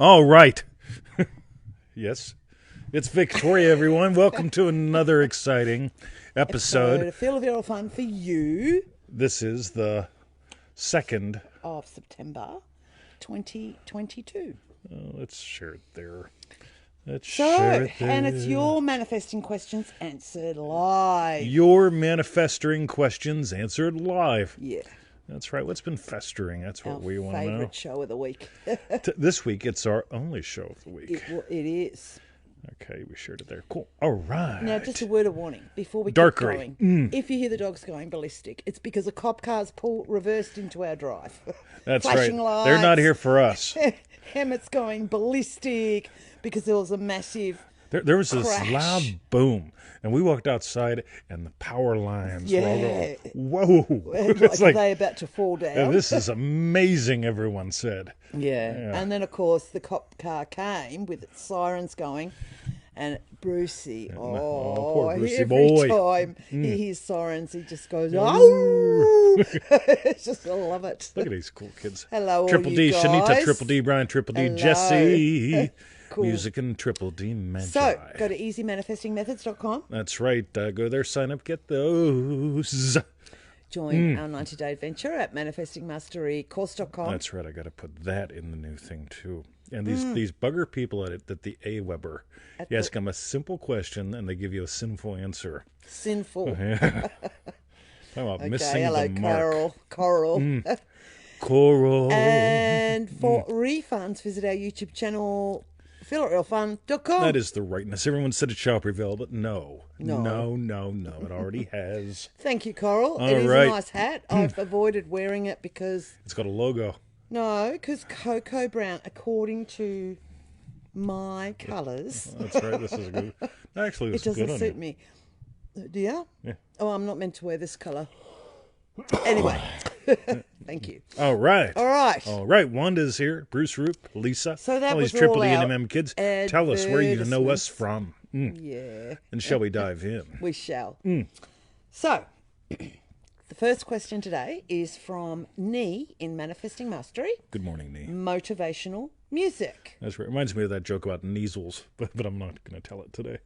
All right. Yes. It's Victoria, everyone. Welcome to another exciting episode. A feel of real fun for you. This is the 2nd of September 2022. Let's share it there. And it's your manifesting questions answered live. Your manifesting questions answered live. Yeah. That's right. What's been festering? That's what we want to know. Favorite show of the week. This week, it's our only show of the week. It is. Okay, we shared it there. Cool. All right. Now, just a word of warning before we Dark keep grey. going. If you hear the dogs going ballistic, it's because a cop car's reversed into our drive. That's Flashing right. lights. They're not here for us. Emmett's going ballistic because there was a massive There was this crash. loud boom, and we walked outside, and the power lines were all going, whoa. Like, are they about to fall down? This is amazing, everyone said. Yeah. And then, of course, the cop car came with its sirens going. And Brucey, poor Brucey every boy. time he hears sirens, he just goes, oh! It's just, I love it. Look at these cool kids. Hello, Triple all D, you guys. Shinita, Triple D, Brian, Triple D, Hello. Jesse. Cool. Music and Triple D Magi. So, go to easymanifestingmethods.com. That's right. Go there, sign up, get those. Join our 90-day adventure at manifestingmasterycourse.com. That's right. I got to put that in the new thing, too. And these bugger people at it, that the AWeber, you ask them a simple question and they give you a sinful answer. Sinful. Talking about missing hello, the mark. Coral. Coral. And for refunds, visit our YouTube channel, feelitrealfun.com. That is the rightness. Everyone said it shall prevail, but no. It already has. Thank you, Coral. All it is right. a nice hat. I've avoided wearing it because... It's got a logo. No, because cocoa brown, according to my colours... That's right. This is good. Actually, it this is good doesn't on suit you. me. Do you? Yeah. Oh, I'm not meant to wear this colour. Anyway, thank you. All right. All right. All right. Wanda's here. Bruce Roop, Lisa. So that all was these Triple all D our and MM kids. Tell us where you know us advertisements. from. Yeah. And shall we dive in? We shall. So, the first question today is from Nee in Manifesting Mastery. Good morning, Nee. Motivational music. That's right. Reminds me of that joke about measles, but I'm not going to tell it today.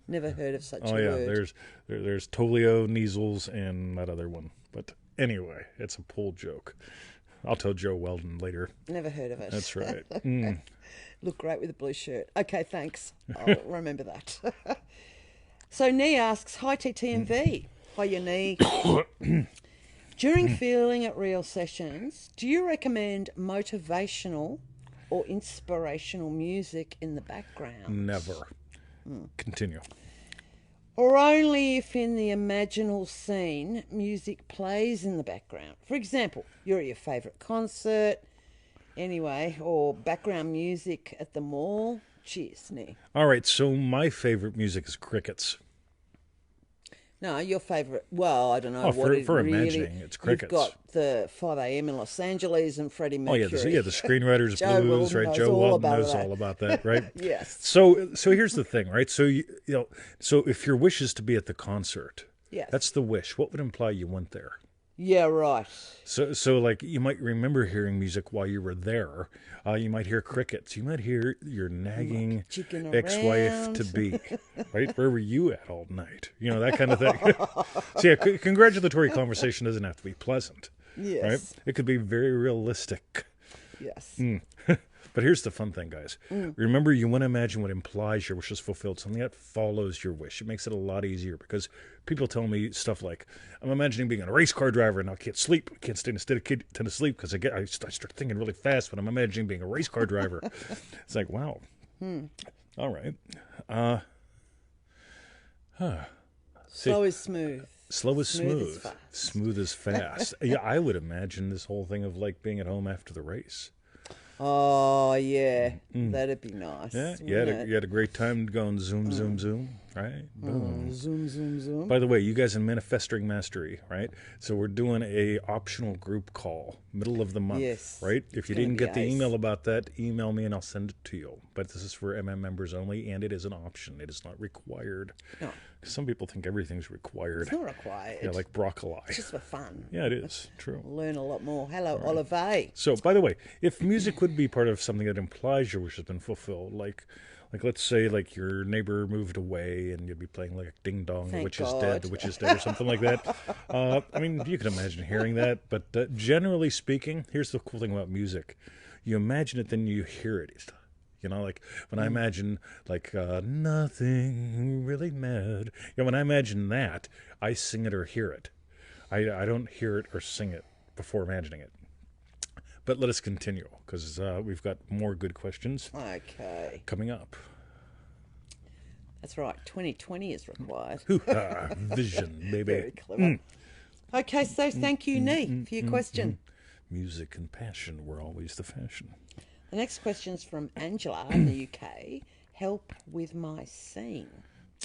Never heard of such Oh a yeah, word. there's Tolio, measles, and that other one. But anyway, it's a pull joke. I'll tell Joe Weldon later. Never heard of it. That's right. Look great with a blue shirt. Okay, thanks. I'll remember that. So Nee asks, hi TTMV. Hiya Nee. During feeling at real sessions, do you recommend motivational or inspirational music in the background? Never. Continue. Or only if in the imaginal scene music plays in the background? For example, you're at your favourite concert, anyway, or background music at the mall. Cheers, Nee. All right, so my favorite music is crickets. No, your favourite, well, I don't know. Oh, what it for really, imagining, it's crickets. You've got the 5 a.m. in Los Angeles and Freddie Oh Mercury. yeah, the screenwriters Joe blues, Weldon right? knows Joe all Weldon about knows that. all about that, right? Yes. So here's the thing, right? So so if your wish is to be at the concert, Yes. that's the wish. What would imply you went there? Yeah, right. So like you might remember hearing music while you were there. You might hear crickets. You might hear your nagging Chicken ex-wife to around. be, right? Where were you at all night? You know, that kind of thing. So yeah, congratulatory conversation doesn't have to be pleasant, Yes. right? It could be very realistic. Yes. But here's the fun thing, guys. Remember, you want to imagine what implies your wish is fulfilled, something that follows your wish. It makes it a lot easier because people tell me stuff like, I'm imagining being a race car driver and I can't sleep. I can't stay instead of tend to sleep because I start thinking really fast when I'm imagining being a race car driver. It's like, wow. All right. Slow is smooth. Slow is Smooth is smooth. fast. Smooth is fast. Yeah, I would imagine this whole thing of like being at home after the race. Oh, yeah. That'd be nice. Yeah, wouldn't you had a great time going zoom, zoom, zoom, right? Boom. Zoom, zoom, zoom. By the way, you guys in Manifesting Mastery, right? So we're doing a optional group call, middle of the month, Yes. right? If you gonna didn't be get the ace. email about that, email me and I'll send it to you. But this is for MM members only, and it is an option. It is not required. No, Some people think everything's required. it's not required. Yeah, like broccoli. It's just for fun. Yeah, it is. True. Learn a lot more. Hello, Oliver. So, by the way, if music would be part of something something that implies your wish has been fulfilled. Like let's say like your neighbor moved away and you'd be playing like Ding Dong, Thank the witch God. is dead, the witch is dead, or something like that. I mean, you can imagine hearing that, but generally speaking, here's the cool thing about music. You imagine it, then you hear it. You know, like when I imagine like nothing really mad. You know, when I imagine that, I sing it or hear it. I don't hear it or sing it before imagining it. But let us continue, because we've got more good questions coming up. That's right. 2020 is required. Hoo-ha, vision, baby. Very clever. Okay, so thank you, Nee, for your question. Music and passion were always the fashion. The next question is from Angela in the UK. Help with my scene.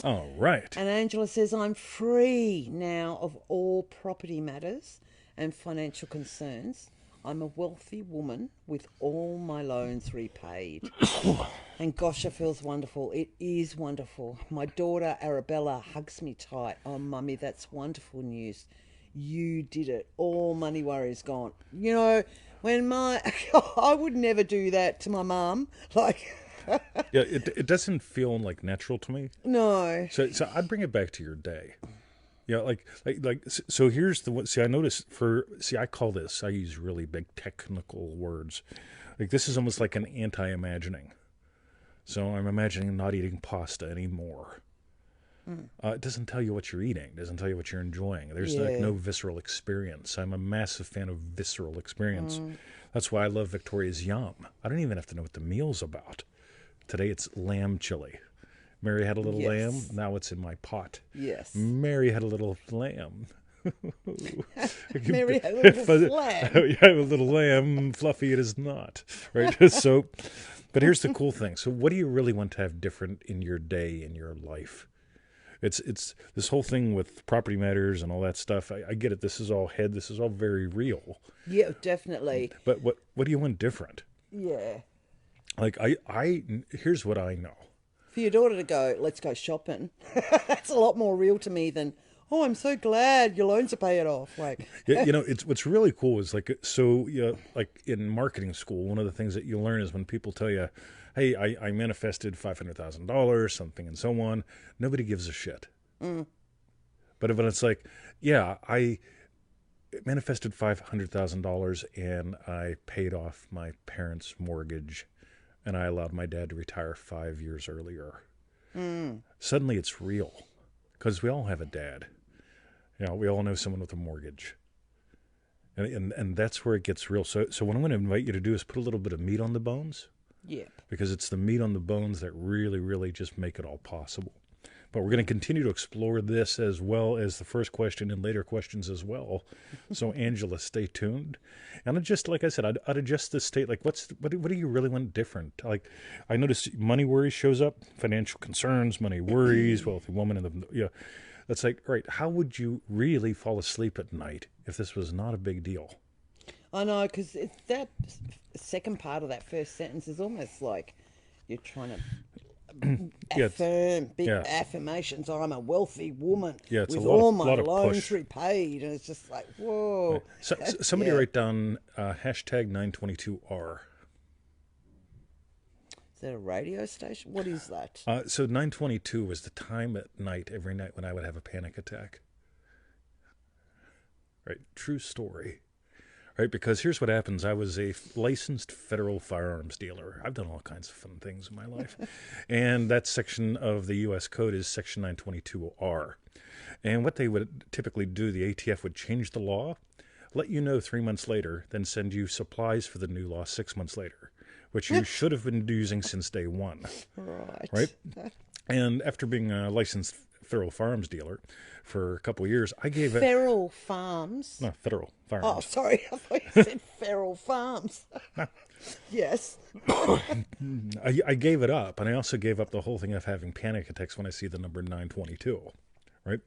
All right. And Angela says, I'm free now of all property matters and financial concerns. I'm a wealthy woman with all my loans repaid. And gosh, it feels wonderful. It is wonderful. My daughter Arabella hugs me tight. Oh, mummy, that's wonderful news. You did it. All money worries gone. You know, when I would never do that to my mum. Like, yeah, it doesn't feel like natural to me. no. So I'd bring it back to your day. Yeah, so here's the, see, I noticed I call this, I use really big technical words. Like this is almost like an anti-imagining. So I'm imagining not eating pasta anymore. It doesn't tell you what you're eating. It doesn't tell you what you're enjoying. There's like no visceral experience. I'm a massive fan of visceral experience. That's why I love Victoria's Yum. I don't even have to know what the meal's about. Today it's lamb chili. Mary had a little lamb. Now it's in my pot. Yes. Mary had a little lamb. Mary had a little lamb. Yeah, a little lamb. Fluffy it is not. Right? So, but here's the cool thing. So what do you really want to have different in your day, in your life? It's this whole thing with property matters and all that stuff. I get it. This is all head. This is all very real. Yeah, definitely. But what do you want different? Yeah. Like here's what I know. For your daughter to go, let's go shopping. That's a lot more real to me than, oh, I'm so glad your loans are paid off. Like, yeah, you know, it's what's really cool is like, so you know, like in marketing school, one of the things that you learn is when people tell you, hey, I manifested $500,000, something and so on. Nobody gives a shit. But when it's like, yeah, I manifested $500,000 and I paid off my parents' mortgage and I allowed my dad to retire 5 years earlier. Suddenly it's real, because we all have a dad. You know, we all know someone with a mortgage. And that's where it gets real. So what I'm going to invite you to do is put a little bit of meat on the bones. yeah. Because it's the meat on the bones that really, really just make it all possible. But we're going to continue to explore this as well as the first question and later questions as well. So, Angela, stay tuned. And just like I said, I'd adjust the state. Like, what do you really want different? Like, I notice money worries shows up, financial concerns, money worries, wealthy woman, and that's like, all right, how would you really fall asleep at night if this was not a big deal? I know, because that second part of that first sentence is almost like you're trying to affirm big affirmations. I'm a wealthy woman with all my loans repaid, and it's just like, whoa. So, somebody write down hashtag 922R. Is that a radio station? What is that? So 922 was the time at night, every night, when I would have a panic attack. Right, true story. Right, because here's what happens. I was a licensed federal firearms dealer. I've done all kinds of fun things in my life. And that section of the U.S. Code is Section 922R. And what they would typically do, the ATF would change the law, let you know 3 months later, then send you supplies for the new law 6 months later, which you should have been using since day one. Right? And after being a licensed federal firearms dealer for a couple of years, I gave it... Feral Farms? No, federal firearms. Oh, sorry. I thought you said Feral Farms. Yes. I gave it up, and I also gave up the whole thing of having panic attacks when I see the number 922, right?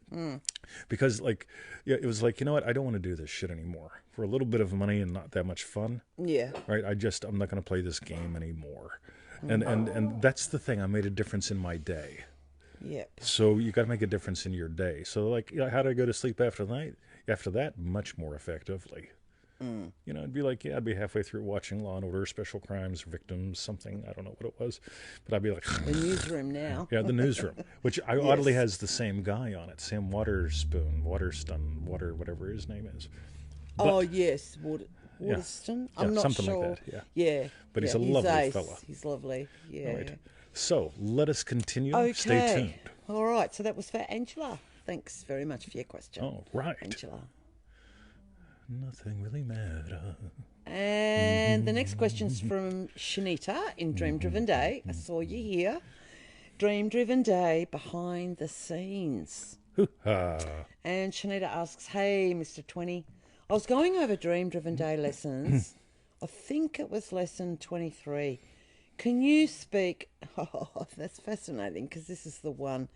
Because, like, it was like, you know what? I don't want to do this shit anymore. For a little bit of money and not that much fun. Yeah. Right? I'm not going to play this game anymore. And that's the thing. I made a difference in my day. Yep. So you got to make a difference in your day. So, like, how do I go to sleep after the night? After that, much more effectively. You know, I'd be like, yeah, I'd be halfway through watching Law and Order, Special Crimes, Victims, something. I don't know what it was. But I'd be like... The newsroom now. Yeah, the newsroom, which oddly has the same guy on it. Sam Waterston, whatever his name is. But, yes. Waterston? I'm not something sure. like that, Yeah. But he's a lovely ace. fella. He's lovely. Yeah. Right. So, let us continue. Okay. Stay tuned. All right. So that was for Angela. Thanks very much for your question. Oh, right. Angela. Nothing really matters. And the next question's from Shinita in Dream Driven Day. I saw you here. Dream Driven Day behind the scenes. And Shinita asks, hey, Mr. 20, I was going over Dream Driven Day lessons. I think it was lesson 23. Can you speak... Oh, that's fascinating because this is the one...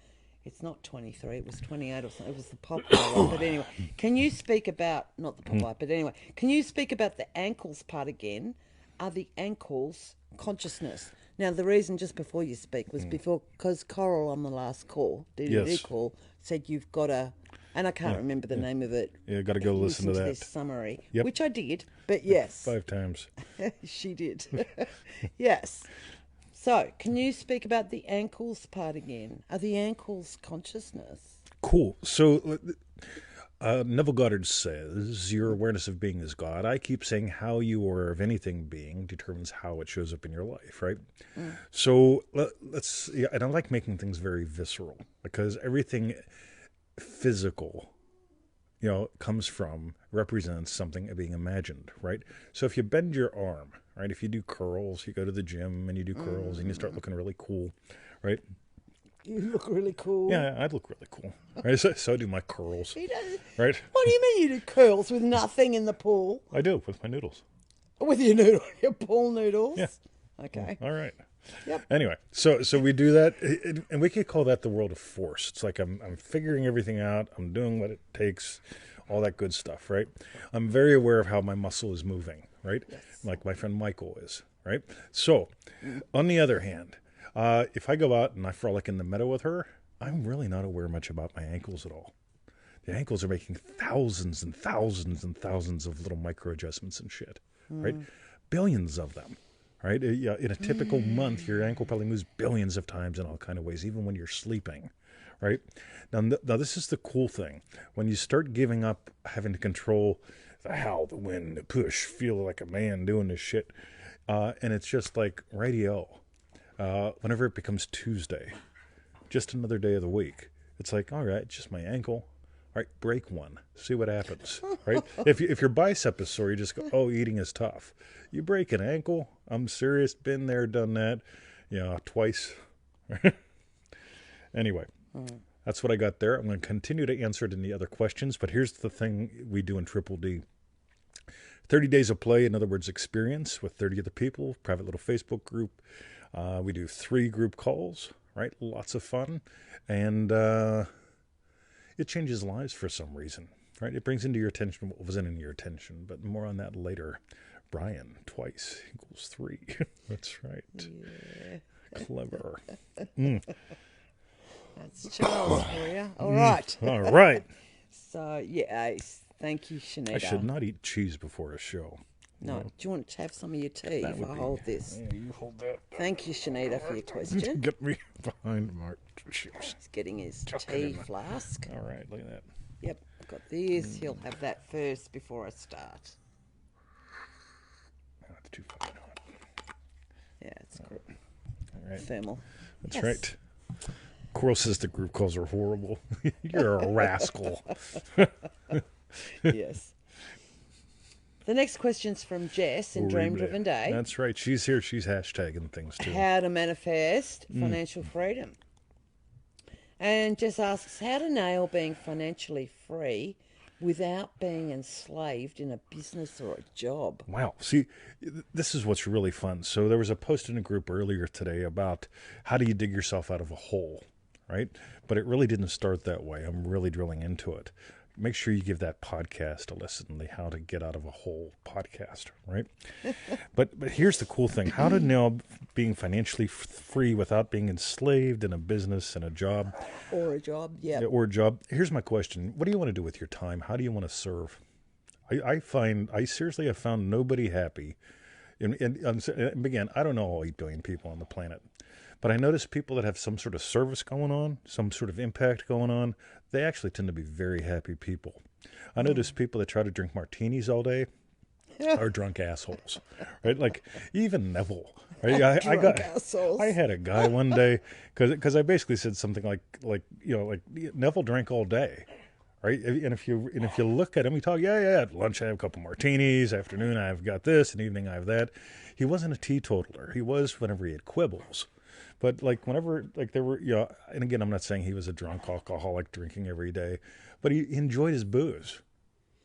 It's not 23, it was 28 or something. It was the Popeye one. But anyway, can you speak about... Not the Popeye, but anyway. Can you speak about the ankles part again? Are the ankles consciousness? Now, the reason just before you speak was because Coral on the last call, DDD call, said you've got to... And I can't remember the name of it. Yeah, got to go listen to that. This summary, Yep. which I did, but yes. 5 times. She did. Yes. So, can you speak about the ankles part again? Are the ankles consciousness? Cool. So, Neville Goddard says, your awareness of being is God. I keep saying how you are of anything being determines how it shows up in your life, right? So, let's... Yeah, and I like making things very visceral because everything physical, represents something being imagined, right? So if you bend your arm, right? If you do curls, you go to the gym and you do curls and you start looking really cool, right? You look really cool. Yeah, I'd look really cool. Right? So I do my curls. He does. Right? What do you mean you do curls with nothing in the pool? I do, with my noodles. With your pool noodles? Yeah. Okay. All right. Yep. Anyway, so we do that, and we could call that the world of force. It's like I'm figuring everything out. I'm doing what it takes, all that good stuff, right? I'm very aware of how my muscle is moving, right? Yes. Like my friend Michael is, right? So, on the other hand, if I go out and I frolic in the meadow with her, I'm really not aware much about my ankles at all. The ankles are making thousands and thousands and thousands of little micro adjustments and shit, right? Billions of them. Right? Yeah, in a typical month, your ankle probably moves billions of times in all kind of ways, even when you're sleeping, right? Now, this is the cool thing. When you start giving up having to control the how, the when, the push, feel like a man doing this shit, and it's just like radio. Whenever it becomes Tuesday, just another day of the week, it's like, all right, it's just my ankle. All right, break one. See what happens, right? If your bicep is sore, you just go, oh, eating is tough. You break an ankle, I'm serious, been there, done that, twice. Anyway, that's what I got there. I'm going to continue to answer it in the other questions, but here's the thing we do in Triple D. 30 days of play, in other words, experience with 30 other people, private little Facebook group. We do 3 group calls, right? Lots of fun. And it changes lives for some reason, right? It brings into your attention what wasn't in your attention, but more on that later. Brian, twice equals 3. That's right. Yeah. Clever. That's Charles for you. All right. All right. So, yeah, thank you, Shinita. I should not eat cheese before a show. No. Do you want to have some of your tea if I hold this? Yeah, you hold that. Thank you, Shinita, for your question. Get me behind Mark. Cheers. He's getting his tea flask. All right, look at that. Yep, I've got this. He'll have that first before I start. That's too fucking hot. Yeah, it's good. All right. Thermal. That's right. Coral says the group calls are horrible. You're a rascal. Yes. The next question's from Jess in Dream Driven Day. That's right. She's here. She's hashtagging things too. How to manifest financial freedom. And Jess asks, how to nail being financially free without being enslaved in a business or a job. Wow. See, this is what's really fun. So there was a post in a group earlier today about how do you dig yourself out of a hole, right? But it really didn't start that way. I'm really drilling into it. Make sure you give that podcast a listen, the How to Get Out of a Hole podcast, right? But here's the cool thing. How to nail being financially free without being enslaved in a business and a job. Or a job, yeah. Or a job. Here's my question. What do you want to do with your time? How do you want to serve? I seriously have found nobody happy. And again, I don't know all 8 billion people on the planet, but I notice people that have some sort of service going on, some sort of impact going on, they actually tend to be very happy people. I notice people that try to drink martinis all day are drunk assholes, right? Like even Neville, right? I had a guy one day because I basically said something like Neville drank all day, right? And if you look at him, he talk, at lunch I have a couple martinis, afternoon I've got this, and evening I have that. He wasn't a teetotaler. He was whenever he had quibbles. But like whenever there were, and again, I'm not saying he was a drunk alcoholic drinking every day, but he enjoyed his booze,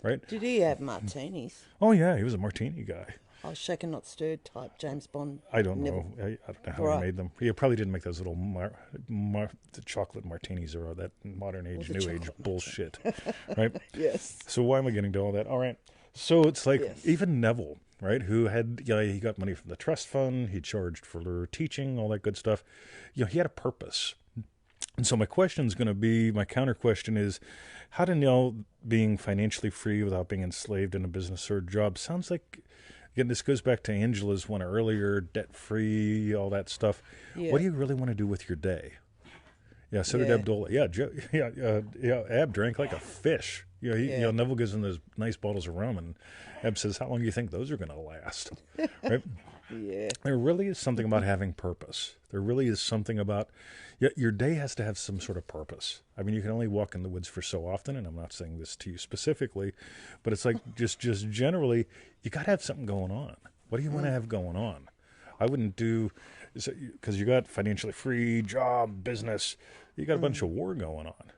right? Did he have martinis? Oh yeah, he was a martini guy. Oh, shaken not stirred type James Bond. I don't know. I don't know how he made them. He probably didn't make those little the chocolate martinis or that modern age, new age bullshit, right? Yes. So why am I getting to all that? All right. So it's like even Neville, right? Who had he got money from the trust fund. He charged for teaching, all that good stuff. He had a purpose. And so my counter question is, how to know being financially free without being enslaved in a business or a job? Sounds like, again, this goes back to Angela's one earlier, debt-free, all that stuff. Yeah. What do you really want to do with your day? Yeah, so did Abdullah. Yeah, Ab drank like a fish. Neville gives him those nice bottles of rum, and Ab says, how long do you think those are going to last? Right? Yeah. There really is something about having purpose. There really is something about your day has to have some sort of purpose. I mean, you can only walk in the woods for so often, and I'm not saying this to you specifically, but it's like just generally, you got to have something going on. What do you want to have going on? I wouldn't do, because you got financially free, job, business, you got a bunch of war going on,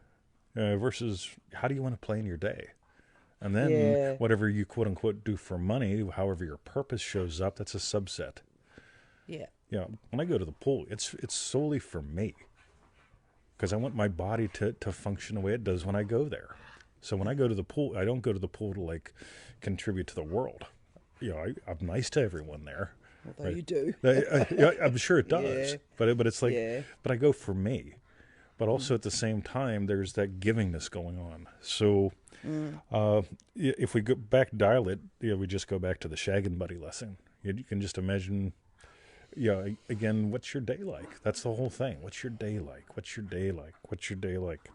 versus how do you want to play in your day? And then whatever you quote unquote do for money, however your purpose shows up, that's a subset. Yeah. When I go to the pool, it's solely for me, because I want my body to function the way it does when I go there. So when I go to the pool, I don't go to the pool to like contribute to the world. I'm nice to everyone there. Although you do. I'm sure it does. But it's like, but I go for me. But also at the same time, there's that givingness going on. So if we go back, dial it, we just go back to the shaggin' buddy lesson. You can just imagine, again, what's your day like? That's the whole thing. What's your day like? What's your day like? What's your day like?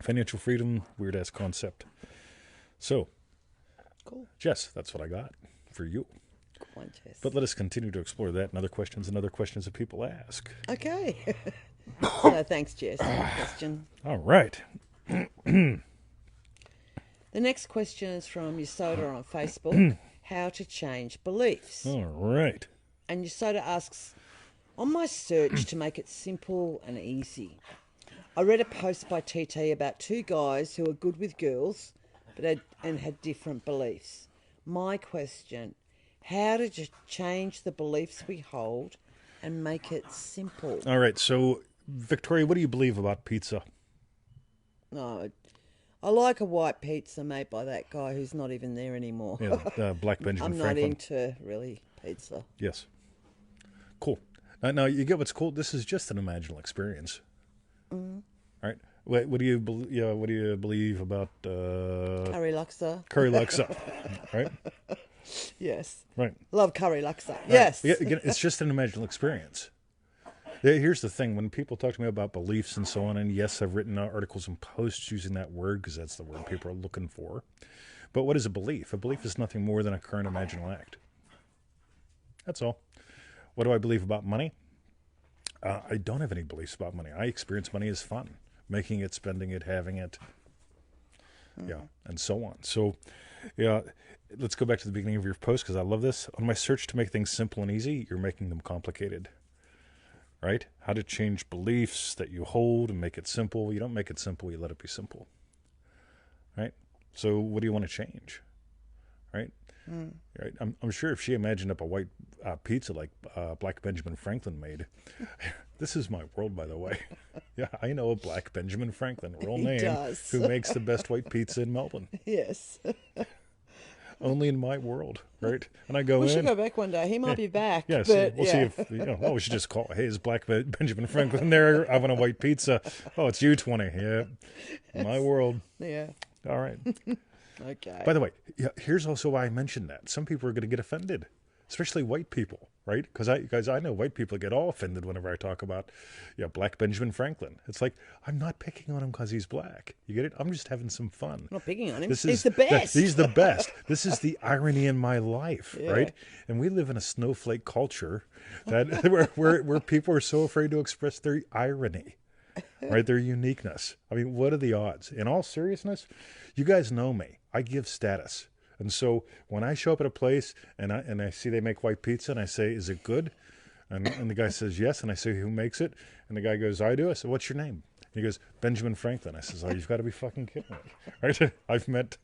Financial freedom, weird-ass concept. So, cool. Jess, that's what I got for you. Go on, Jess. But let us continue to explore that and other questions that people ask. Okay. So thanks, Jess, for the question. All right. The next question is from Yosoda on Facebook. How to change beliefs. All right. And Yosoda asks, on my search to make it simple and easy, I read a post by TT about 2 guys who are good with girls but had different beliefs. My question, how to change the beliefs we hold and make it simple? All right. So, Victoria, what do you believe about pizza? No, I like a white pizza made by that guy who's not even there anymore. Yeah, Black Benjamin I'm Franklin. not into really pizza. Yes. Cool. Now you get what's cool. This is just an imaginal experience. All right. What do you believe about curry laksa? Curry laksa, right? Yes. Right. Love curry laksa. Right. Yes. Yeah, again, it's just an imaginal experience. Here's the thing. When people talk to me about beliefs and so on, and yes, I've written articles and posts using that word because that's the word people are looking for. But what is a belief? A belief is nothing more than a current imaginal act. That's all. What do I believe about money? I don't have any beliefs about money. I experience money as fun. Making it, spending it, having it. Yeah, and so on. So, let's go back to the beginning of your post because I love this. On my search to make things simple and easy, you're making them complicated. Right? How to change beliefs that you hold and make it simple. You don't make it simple, you let it be simple. Right? So what do you want to change? Right? Right? I'm sure if she imagined up a white pizza like Black Benjamin Franklin made, this is my world, by the way. Yeah, I know a Black Benjamin Franklin, real name, who makes the best white pizza in Melbourne. Yes. Only in my world, right? And I go we should go back one day. He might be back. Yeah, we'll see if, we should just call, hey, is Black Benjamin Franklin there having a white pizza? Oh, it's you 20. Yeah, my world. Yeah. All right. Okay. By the way, here's also why I mentioned that. Some people are going to get offended, especially white people, right? Because I know white people get all offended whenever I talk about, Black Benjamin Franklin. It's like, I'm not picking on him because he's black. You get it? I'm just having some fun. I'm not picking on him. He's the best. He's the best. This is the irony in my life, right? And we live in a snowflake culture that where people are so afraid to express their irony, right? Their uniqueness. I mean, what are the odds? In all seriousness, you guys know me. I give status. And so when I show up at a place and I see they make white pizza and I say, is it good? And the guy says, yes. And I say, who makes it? And the guy goes, I do. I said, what's your name? And he goes, Benjamin Franklin. I says, oh, you've got to be fucking kidding me. Right? I've met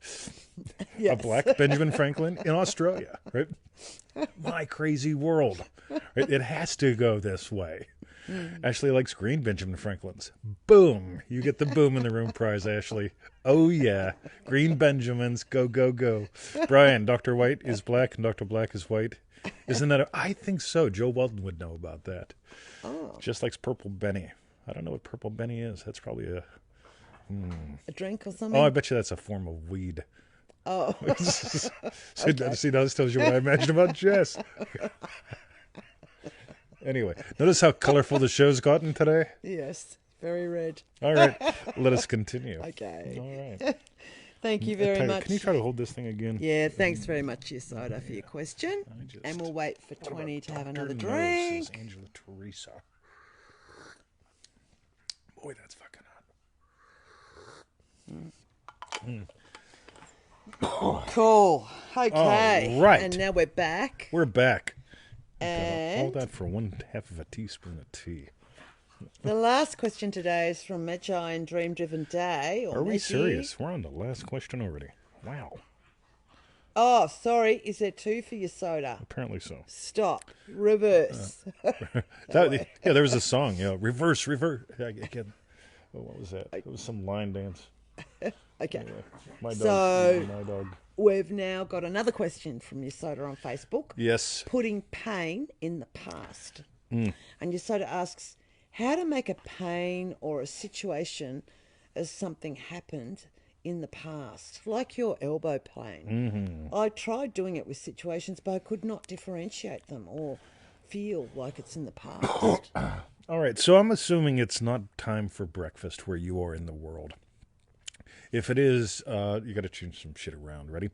a black Benjamin Franklin in Australia. Right? My crazy world. Right? It has to go this way. Ashley likes green Benjamin Franklins. Boom. You get the boom in the room prize, Ashley. Oh, yeah. Green Benjamins. Go, go, go. Brian, Dr. White is black and Dr. Black is white. Isn't that I think so. Joe Weldon would know about that. Oh. Just likes Purple Benny. I don't know what Purple Benny is. That's probably a drink or something? Oh, I bet you that's a form of weed. Oh. See, that tells you what I imagine about Jess. Anyway, notice how colorful the show's gotten today? Yes, very red. All right, let us continue. Okay. All right. Thank you very much. Can you try to hold this thing again? Yeah, thanks very much, Yosoda, for your question. And we'll wait for 20 to have another drink. Angela Teresa. Boy, that's fucking hot. Cool. Okay. All right. And now we're back. We're back. And all that for 1/2 of a teaspoon of tea. The last question today is from Magi and Dream Driven Day. Are we serious? We're on the last question already. Wow. Oh, sorry. Is there 2 for your soda? Apparently so. Stop. Reverse. There was a song. Reverse. Again. Oh, what was that? It was some line dance. Okay. Anyway, my dog. We've now got another question from Yosoda on Facebook. Yes. Putting pain in the past. And Yosoda asks, how to make a pain or a situation as something happened in the past, like your elbow pain. I tried doing it with situations, but I could not differentiate them or feel like it's in the past. All right, so I'm assuming it's not time for breakfast where you are in the world. If it is, you got to change some shit around. Ready?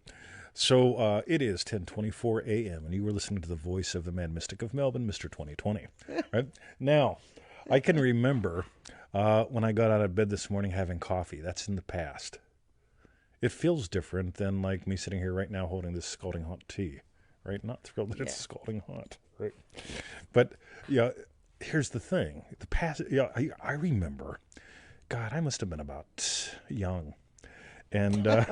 So it is 10:24 a.m. and you were listening to the voice of the man mystic of Melbourne, Mr. 2020. Right now, I can remember when I got out of bed this morning having coffee. That's in the past. It feels different than like me sitting here right now holding this scalding hot tea. Right? Not thrilled that it's scalding hot. Right? But here's the thing. The past. I remember. God, I must have been about young. And Must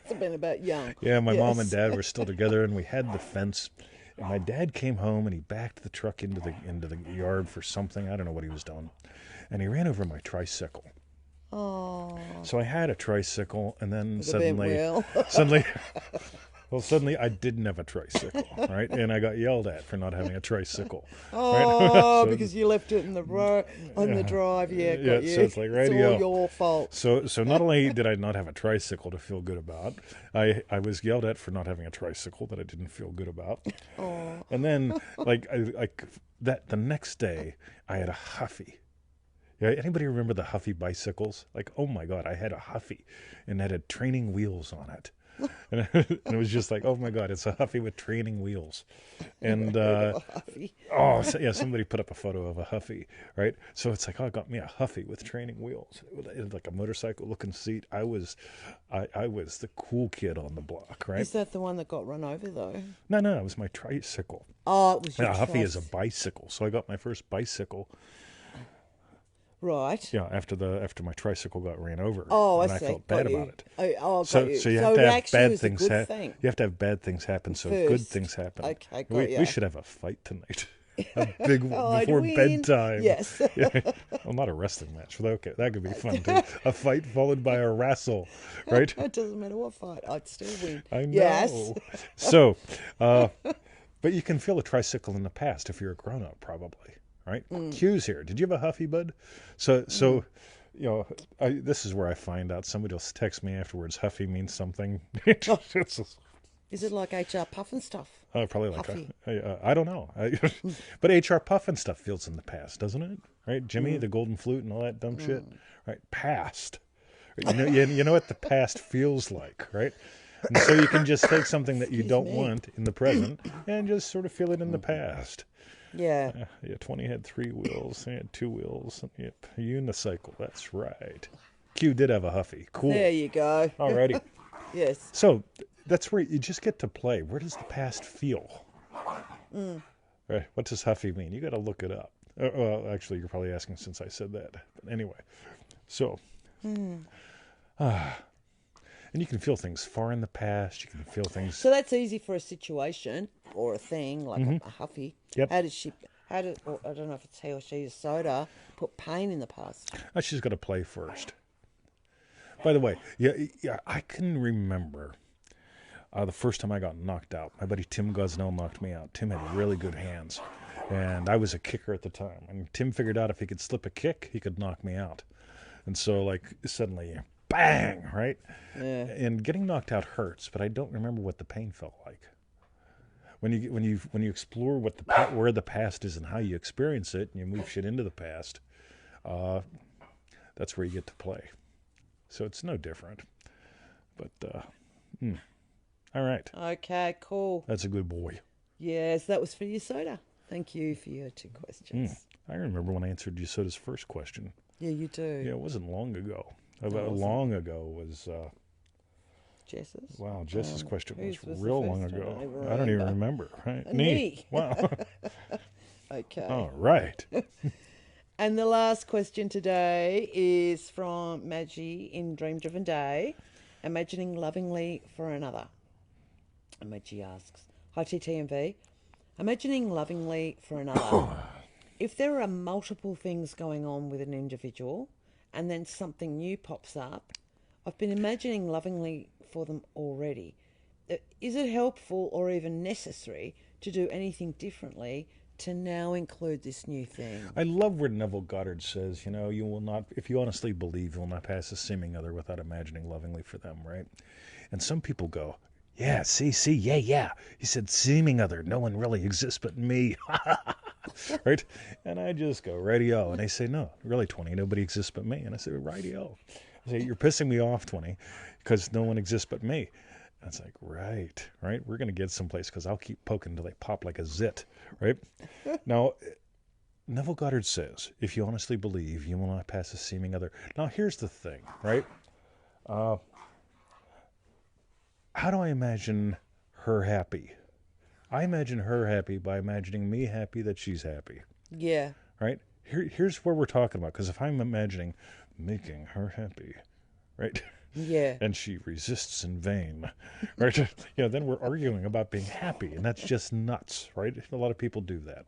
have been about young. Yeah, my mom and dad were still together, and we had the fence. And my dad came home, and he backed the truck into the yard for something. I don't know what he was doing. And he ran over my tricycle. Oh. So I had a tricycle, and then suddenly I didn't have a tricycle, right? And I got yelled at for not having a tricycle. Oh, right? Because you left it in the road on the drive. Yeah, got you. So it's like radio. It's all your fault. So not only did I not have a tricycle to feel good about, I was yelled at for not having a tricycle that I didn't feel good about. Oh. And then the next day I had a Huffy. Yeah, anybody remember the Huffy bicycles? Like, oh my God, I had a Huffy, and it had training wheels on it. And it was just like, oh my God, it's a Huffy with training wheels. And somebody put up a photo of a Huffy, right? So it's like, oh, I got me a Huffy with training wheels. It had like a motorcycle looking seat. I was the cool kid on the block, right? Is that the one that got run over though? No, it was my tricycle. Oh, it was your Huffy is a bicycle. So I got my first bicycle. Right. Yeah, after my tricycle got ran over. Oh, and I see. I felt bad about it. Oh, so you. So you have to have bad things happen. You have to have bad things happen so good things happen. Okay, we should have a fight tonight. A big before bedtime. Yes. Well, not a wrestling match. But okay, that could be fun too. A fight followed by a wrestle, right? It doesn't matter what fight. I'd still win. I know. Yes. So, but you can feel a tricycle in the past if you're a grown-up, probably. Right? Cues here. Did you have a Huffy, bud? So you know, this is where I find out somebody will text me afterwards. Huffy means something. It's Is it like HR puff and stuff? probably like Huffy. I don't know. But HR puff and stuff feels in the past, doesn't it? Right, Jimmy, the golden flute and all that dumb shit. Right, past. You know what the past feels like, right? And so you can just take something that you don't want in the present and just sort of feel it in the past. Yeah. Yeah, 20 had 3 wheels. They had 2 wheels. Yep, unicycle. That's right. Q did have a Huffy. Cool. There you go. Alrighty. Yes. So that's where you just get to play. Where does the past feel? Right. What does Huffy mean? You got to look it up. Well, actually, you're probably asking since I said that. But anyway, so. And you can feel things far in the past. You can feel things. So that's easy for a situation or a thing like a Huffy. Yep. Or I don't know if it's he or she's soda, put pain in the past. She's got to play first. By the way, yeah, I can remember the first time I got knocked out. My buddy Tim Gosnell knocked me out. Tim had really good hands, and I was a kicker at the time. And Tim figured out if he could slip a kick, he could knock me out. And so, like, suddenly, bang, right? Yeah. And getting knocked out hurts, but I don't remember what the pain felt like. When you explore where the past is and how you experience it, and you move shit into the past, that's where you get to play. So it's no different. But all right. Okay, cool. That's a good boy. Yes, that was for your soda. Thank you for your 2 questions. I remember when I answered Yusoda's first question. Yeah, you do. Yeah, it wasn't long ago. About long ago was. Jess's? Wow, Jess's question was whose was the real first? long I ago. don't even I don't even remember. Right? Me. Wow. Okay. All right. And the last question today is from Maggie in Dream Driven Day. Imagining lovingly for another. And Maggie asks, hi TTMV. Imagining lovingly for another. If there are multiple things going on with an individual and then something new pops up, I've been imagining lovingly for them already. Is it helpful or even necessary to do anything differently to now include this new thing? I love where Neville Goddard says, you will not, if you honestly believe, you will not pass a seeming other without imagining lovingly for them, right? And some people go, yeah, yeah. He said, seeming other, no one really exists but me. Right? And I just go, radio. And they say, no, really, 20, nobody exists but me. And I say, radio. I say, you're pissing me off, 20, because no one exists but me. And it's like, right, we're going to get someplace because I'll keep poking until they pop like a zit, right? Now, Neville Goddard says, if you honestly believe, you will not pass a seeming other. Now, here's the thing, right? How do I imagine her happy? I imagine her happy by imagining me happy that she's happy. Yeah. Right? Here's where we're talking about, because if I'm imagining making her happy, right? Yeah. And she resists in vain, right? Then we're arguing about being happy, and that's just nuts, right? A lot of people do that.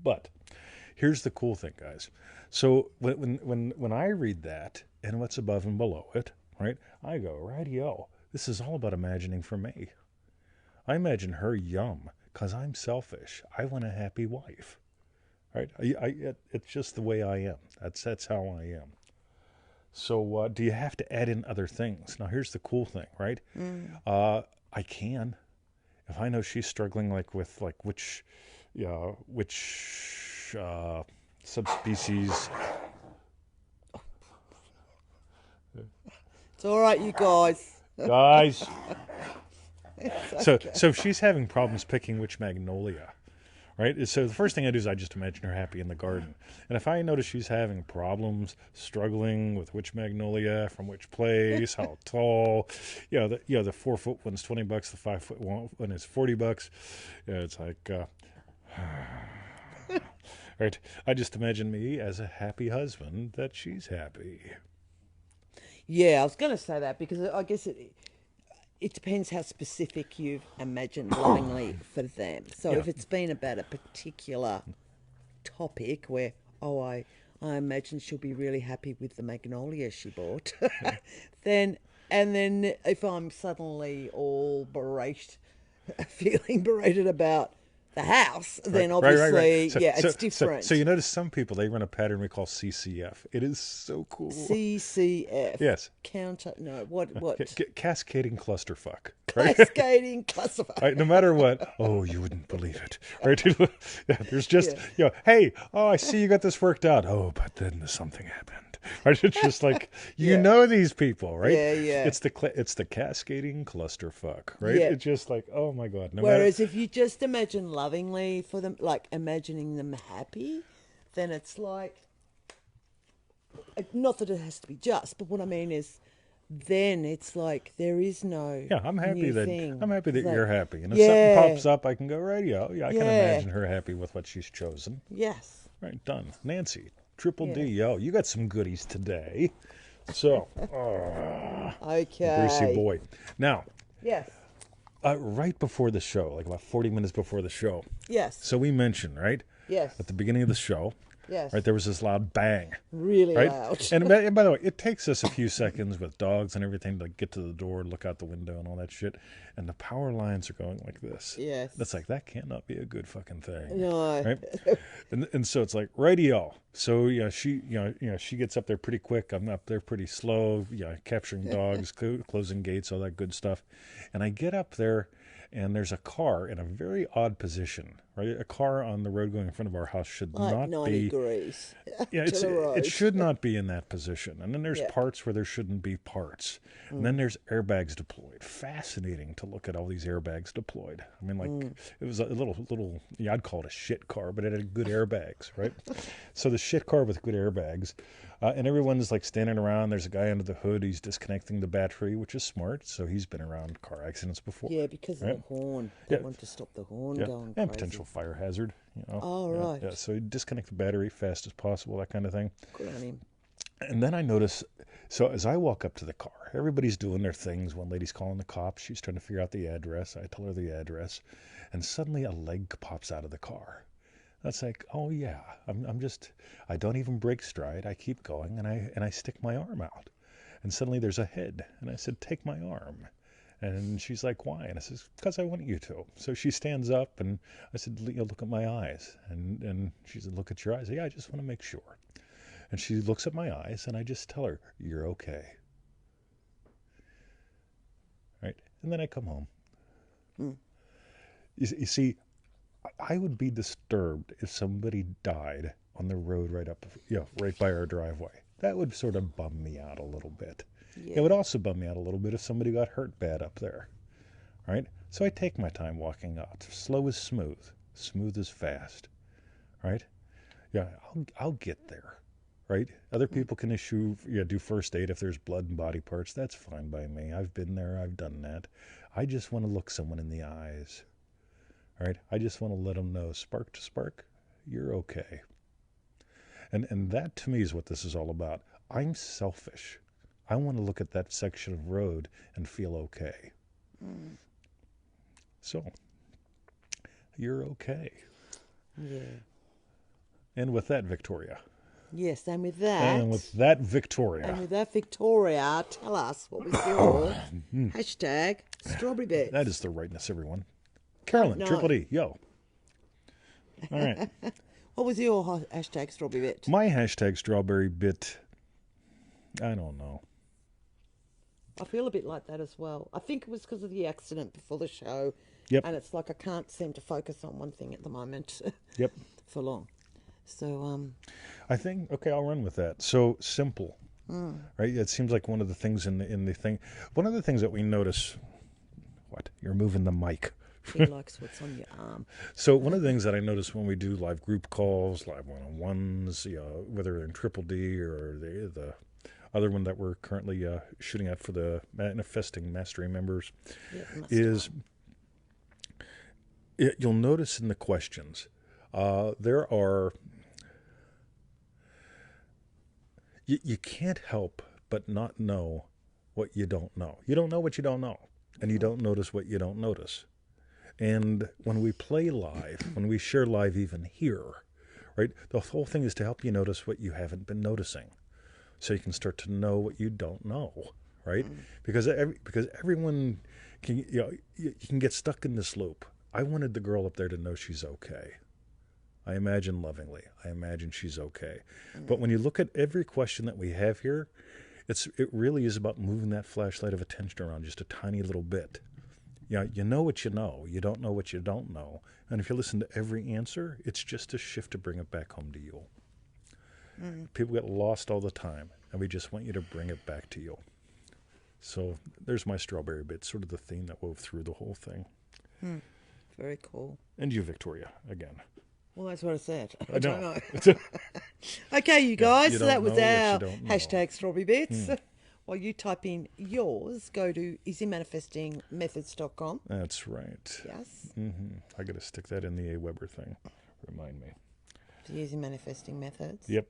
But here's the cool thing, guys. So when I read that and what's above and below it, right? I go, radio. This is all about imagining for me. I imagine her yum, because I'm selfish. I want a happy wife, right? It's just the way I am. That's how I am. So do you have to add in other things? Now, here's the cool thing, right? I can. If I know she's struggling with which subspecies. It's all right, you guys. Guys. Okay. So if she's having problems picking which magnolia, right? So the first thing I do is I just imagine her happy in the garden. And if I notice she's having problems, struggling with which magnolia, from which place, how tall, the 4-foot one's $20, the 5-foot one is $40. It's like, right? I just imagine me as a happy husband that she's happy. Yeah, I was going to say that because I guess it depends how specific you've imagined lovingly for them. So if it's been about a particular topic where, I imagine she'll be really happy with the magnolia she bought, then if I'm suddenly all feeling berated about the house, then Right, obviously, So, it's so, different. So you notice some people, they run a pattern we call CCF. It is so cool. CCF. Yes. Counter. No. What? Cascading clusterfuck. Right? Cascading classified. Right, no matter what, oh, you wouldn't believe it. Right? Yeah, there's just, hey, I see you got this worked out. Oh, but then something happened. Right? It's just like, you know these people, right? Yeah. It's the cascading clusterfuck, right? Yeah. It's just like, oh my God. Whereas if you just imagine lovingly for them, like imagining them happy, then it's like, not that it has to be just, but what I mean is, then it's like there is no I'm happy new that thing. you're happy. And if something pops up, I can go radio. I can imagine her happy with what she's chosen. Yes. Right, done. Nancy, Triple D, you got some goodies today. So, okay. greasy boy. Now, Yes. right before the show, like about 40 minutes before the show. Yes. So we mentioned, right? Yes. At the beginning of the show. Yes. Right, there was this loud bang. Really right? loud. And by the way, it takes us a few seconds with dogs and everything to get to the door, look out the window and all that shit. And the power lines are going like this. Yes. That's like, that cannot be a good fucking thing. No. Right? And so it's like, radio. So, she gets up there pretty quick. I'm up there pretty slow, capturing dogs, closing gates, all that good stuff. And I get up there, and there's a car in a very odd position, right? A car on the road going in front of our house should like not 90 be... degrees. Yeah, to the road. it should not be in that position. And then there's parts where there shouldn't be parts. And then there's airbags deployed. Fascinating to look at all these airbags deployed. I mean, like, it was a little, I'd call it a shit car, but it had good airbags, right? So the shit car with good airbags. And everyone's like standing around. There's a guy under the hood. He's disconnecting the battery, which is smart. So he's been around car accidents before. Yeah, because of the horn. They want to stop the horn going and crazy. potential fire hazard. Oh, right. Yeah, so you disconnect the battery fast as possible, that kind of thing. Good on him. And then I notice, so as I walk up to the car, everybody's doing their things. One lady's calling the cops. She's trying to figure out the address. I tell her the address. And suddenly a leg pops out of the car. That's like, oh yeah, I don't even break stride. I keep going and I stick my arm out. And suddenly there's a head. And I said, take my arm. And she's like, why? And I says, because I want you to. So she stands up and I said, look at my eyes. And she said, look at your eyes. Yeah, I just want to make sure. And she looks at my eyes and I just tell her, you're okay. Right? And then I come home. You see, I would be disturbed if somebody died on the road right by our driveway. That would sort of bum me out a little bit. Yeah. It would also bum me out a little bit if somebody got hurt bad up there. Right? So I take my time walking out. Slow is smooth. Smooth is fast. Right? Yeah, I'll get there. Right? Other people can do first aid if there's blood and body parts. That's fine by me. I've been there. I've done that. I just want to look someone in the eyes. Right? I just want to let them know, spark to spark, you're okay. And that to me is what this is all about. I'm selfish. I want to look at that section of road and feel okay. So, you're okay. Yeah. And with that, Victoria. Yes, and with that... And with that, Victoria. And with that, Victoria, tell us what was your hashtag strawberry bit. That is the rightness, everyone. Carolyn, Triple D, yo. All right. What was your hashtag strawberry bit? My hashtag strawberry bit, I don't know. I feel a bit like that as well. I think it was because of the accident before the show. Yep. And it's like I can't seem to focus on one thing at the moment. Yep. For long. So, I think, okay, I'll run with that. So simple, right? It seems like one of the things in the thing, one of the things that we notice, you're moving the mic. He likes what's on your arm. So one of the things that I notice when we do live group calls, live one-on-ones, whether in Triple D or the other one that we're currently shooting at for the Manifesting Mastery members, is you'll notice in the questions, there are, you can't help but not know what you don't know. You don't know what you don't know, and you don't notice what you don't notice. And when we play live, when we share live even here, right, the whole thing is to help you notice what you haven't been noticing. So you can start to know what you don't know, right? Because everyone can, you can get stuck in this loop I wanted the girl up there to know she's okay. I imagine lovingly. I imagine she's okay. But when you look at every question that we have here, it really is about moving that flashlight of attention around just a tiny little bit. You know what you know. You don't know what you don't know. And if you listen to every answer, it's just a shift to bring it back home to you. People get lost all the time, and we just want you to bring it back to you. So there's my strawberry bit, sort of the theme that wove through the whole thing. Very cool. And you, Victoria, again. Well, that's what I said. I don't know. know. Okay, you guys, you so that don't was know what you our don't know. hashtag strawberry bits. While you type in yours, go to easymanifestingmethods.com. That's right. Yes. I got to stick that in the Weber thing. Remind me. To Easy Manifesting Methods. Yep.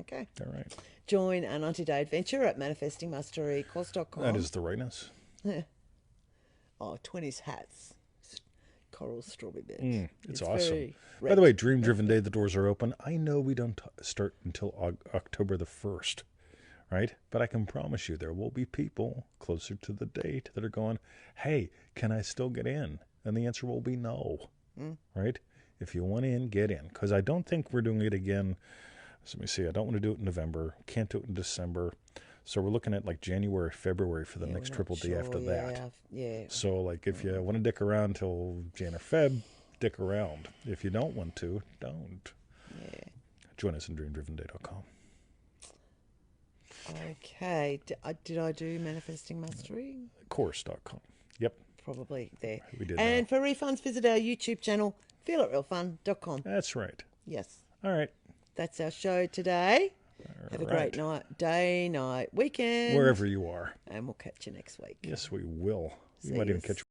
Okay. All right. Join our 90-day adventure at manifestingmasterycourse.com. That is the rightness. Oh, 20s hats. Coral strawberry bits. It's awesome. very By the way, Dream Driven Day, the doors are open. I know we don't start until October the 1st, right? But I can promise you there will be people closer to the date that are going, hey, can I still get in? And the answer will be no, right? If you want in, get in. Because I don't think we're doing it again. So let me see. I don't want to do it in November. Can't do it in December. So we're looking at like January, February for the next triple D after that. Yeah. So like if you want to dick around till Jan or Feb, dick around. If you don't want to, don't. Yeah. Join us in dreamdrivenday.com. Okay. Did I do Manifesting Mastery? Course.com. Yep. Probably there. We did. And for refunds, visit our YouTube channel, feelitrealfun.com. That's right. Yes. All right. That's our show today. Have a great night, weekend. Wherever you are. And we'll catch you next week. Yes, we will. We See might even yous. catch